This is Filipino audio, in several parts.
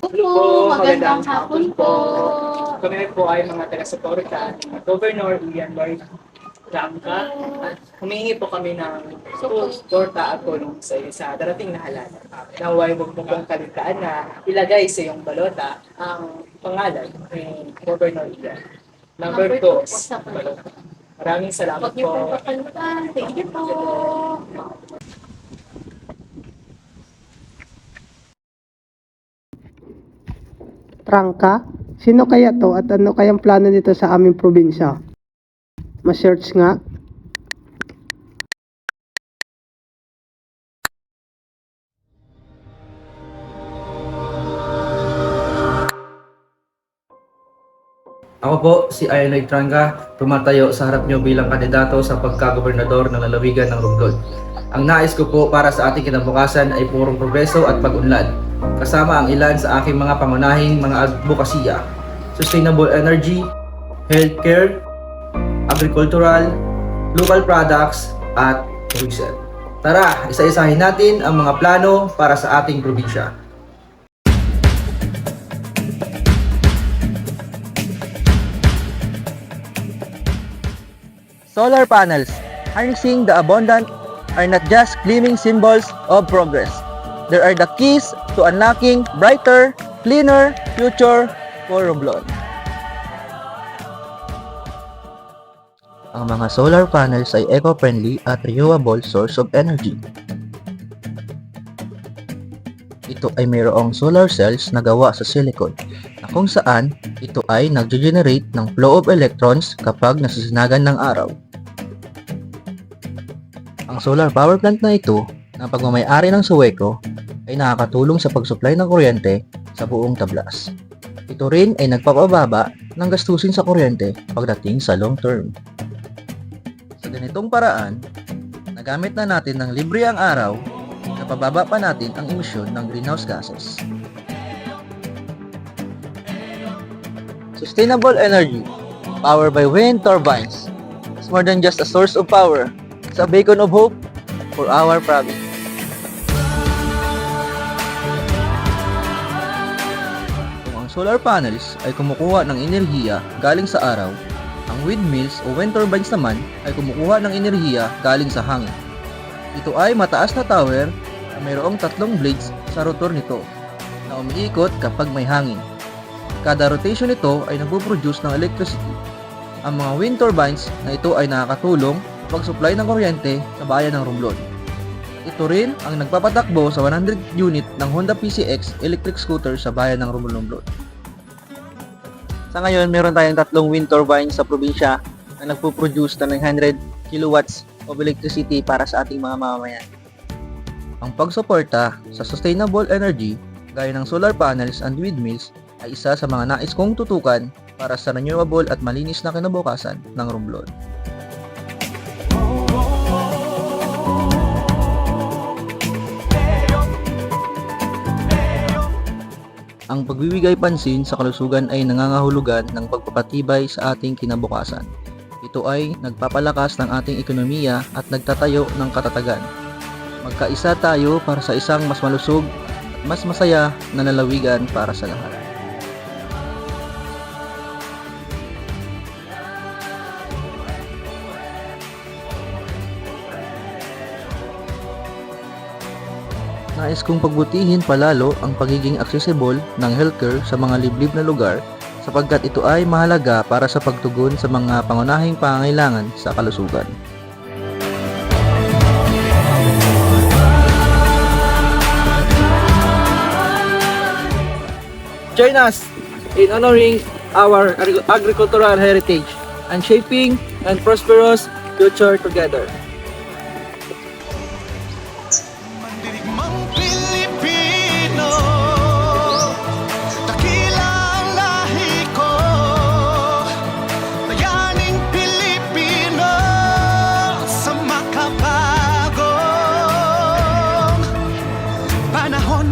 Hello po, magandang hapon po. Kami po ay mga taga-suporta ng Governor Ian Lloyd Ramca at humingi po kami ng suporta at tulong sa iyo sa darating na halalan. Naway huwag mo pong kaligtaan na ilagay sa iyong balota ang pangalan ni Governor Ian. Number Number 2 two po sa balota. Maraming salamat Huwag niyo po. pong kakalimutan. Thank you po. Trangka? Sino kaya to at ano kayang plano nito sa aming probinsya? Ma-search nga. Ako po, si Ionay Tranga, tumatayo sa harap niyo bilang kandidato sa pagkagobernador ng lalawigan ng Romblon. Ang nais ko po para sa ating kinabukasan ay purong progreso at pag-unlad, kasama ang ilan sa aking mga pangunahing mga advokasya: sustainable energy, healthcare, agricultural, local products, at tourism. Tara, isa-isahin natin ang mga plano para sa ating probinsya. Solar panels, harnessing the abundant, are not just gleaming symbols of progress. They are the keys to unlocking brighter, cleaner future for Romblon. Ang mga solar panels ay eco-friendly at renewable source of energy. Ito ay mayroong solar cells na gawa sa silicon, na kung saan ito ay nag-generate ng flow of electrons kapag nasasanagan ng araw. Ang solar power plant na ito, na pagmamayari ng Suweco, ay nakakatulong sa pagsupply ng kuryente sa buong tablas. Ito rin ay nagpapababa ng gastusin sa kuryente pagdating sa long term. Sa ganitong paraan, nagamit na natin ng libre ang araw, napababa pa natin ang emisyon ng greenhouse gases. Sustainable energy, powered by wind turbines, is more than just a source of power. It's a beacon of hope for our province. Kung ang solar panels ay kumukuha ng enerhiya galing sa araw, ang windmills o wind turbines naman ay kumukuha ng enerhiya galing sa hangin. Ito ay mataas na tower na mayroong 3 blades sa rotor nito na umiikot kapag may hangin. Kada rotation nito ay nagpo-produce ng electricity. Ang mga wind turbines na ito ay nakakatulong sa pag-supply ng kuryente sa bayan ng Romblon. Ito rin ang nagpapatakbo sa 100 unit ng Honda PCX electric scooter sa bayan ng Romblon. Sa ngayon, meron tayong 3 wind turbines sa probinsya na nagpo-produce ng 900 kilowatts of electricity para sa ating mga mamamayan. Ang pagsuporta sa sustainable energy gaya ng solar panels and windmills ay isa sa mga nais kong tutukan para sa renewable at malinis na kinabukasan ng Romblon. Ang pagbibigay pansin sa kalusugan ay nangangahulugan ng pagpapatibay sa ating kinabukasan. Ito ay nagpapalakas ng ating ekonomiya at nagtatayo ng katatagan. Magkaisa tayo para sa isang mas malusog at mas masaya na lalawigan para sa lahat. Nais kong pagbutihin palalo ang pagiging accessible ng healthcare sa mga liblib na lugar sapagkat ito ay mahalaga para sa pagtugon sa mga pangunahing pangangailangan sa kalusugan. Join us in honoring our agricultural heritage and shaping a prosperous future together. Mandirigmang Pilipino, dakilang lahi ko, bayaning Pilipino sa makabagong panahon.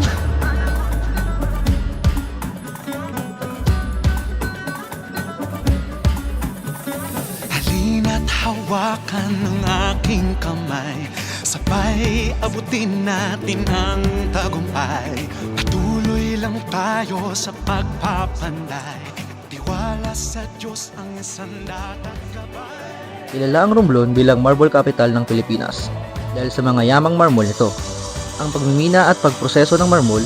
Halina't hawakan ng aking kamay, sabay abutin natin ang tagumpay. Patuloy lang tayo sa pagpapanday. Tiwala sa Diyos ang sandat at gabay. Kilala ang Romblon bilang marble capital ng Pilipinas dahil sa mga yamang marmol nito. Ang pagmimina at pagproseso ng marmol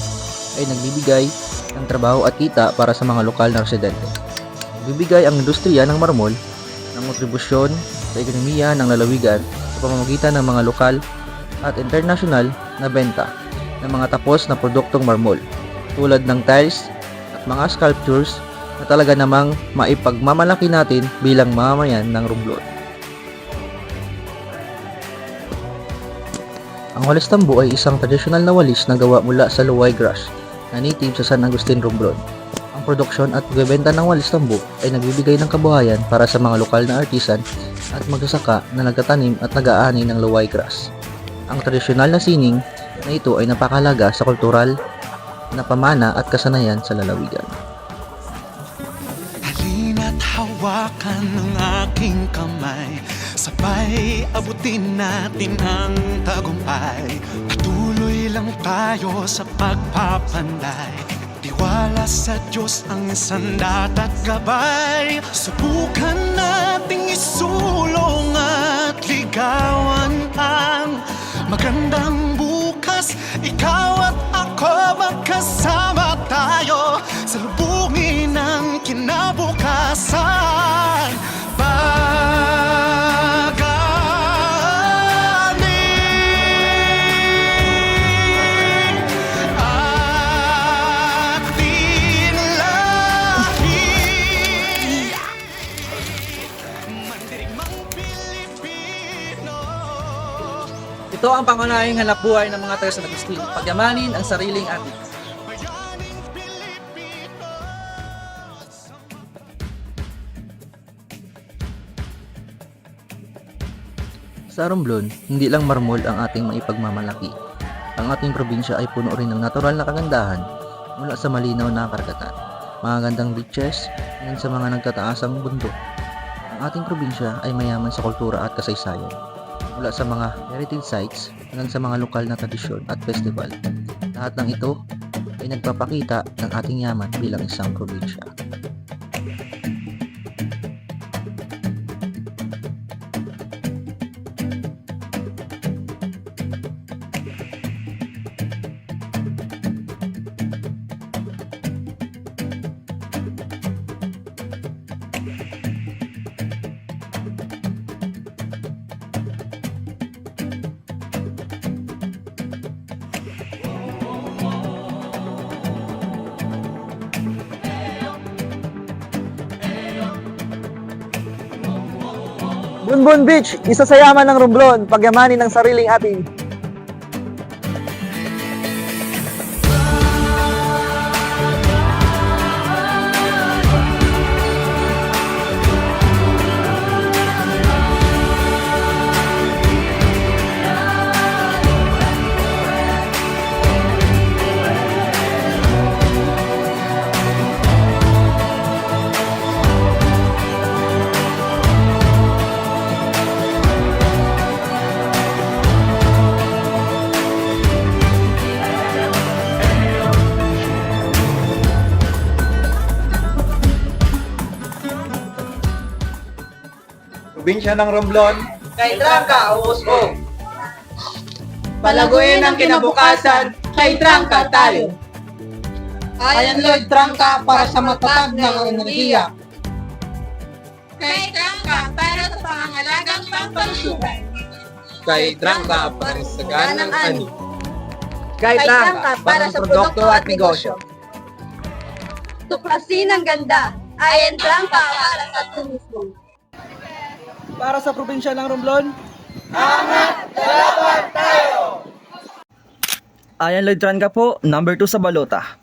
ay nagbibigay ng trabaho at kita para sa mga lokal na residente. Nagbibigay ang industriya ng marmol ng kontribusyon sa ekonomiya ng lalawigan sa pamamagitan ng mga lokal at international na benta ng mga tapos na produktong marmol tulad ng tiles at mga sculptures na talaga namang maipagmamalaki natin bilang mamamayan ng Romblon. Ang walis tambo ay isang tradisyonal na walis na gawa mula sa luway grass na native sa San Agustin, Romblon. Ang produksyon at pagbebenta ng walis tambo ay nagbibigay ng kabuhayan para sa mga lokal na artisan at magsasaka na nagtatanim at nag-aani ng luway grass. Ang tradisyonal na sining na ito ay napakahalaga sa kultural na pamana at kasanayan sa lalawigan. Halina't hawakan ng aking kamay, sabay abutin natin ang tagumpay. Patuloy lang tayo sa pagpapanday. Tiwala sa Diyos ang sandat at gabay. Subukan nating isulong at ligawan ang magandang bukas. Ikaw at ako magkasama tayo sa lubungin ng kinabukasan. Ito ang pangunahing hanapbuhay ng mga taga San Agustin, pagyamanin ang sariling atin. Sa Romblon, hindi lang marmol ang ating maipagmamalaki. Ang ating probinsya ay puno rin ng natural na kagandahan mula sa malinaw na karagatan, magagandang beaches, hanggang sa mga nagtataasang bundok. Ang ating probinsya ay mayaman sa kultura at kasaysayan, mula sa mga heritage sites hanggang sa mga lokal na tradisyon at festival. Lahat ng ito ay nagpapakita ng ating yaman bilang isang probinsya. Bunbun Beach, isa sa yaman ng Romblon, pagyamanin ng sariling atin. Probinsya ng Romblon, Kay Trangka o Usbong. Palaguin ang kinabukasan, kay Trangka tayo. Ayan Lloyd Trangka para sa matatag na enerhiya. Kay Trangka para sa pangangalagang pangpalusugan. kay Trangka para sa ganang ani. Kay Trangka para sa produkto at negosyo. Tuklasin ang ganda. Ayan Trangka para sa turismo. Para sa probinsya ng Romblon, Ayan Lloyd Trangka po, number 2 sa balota.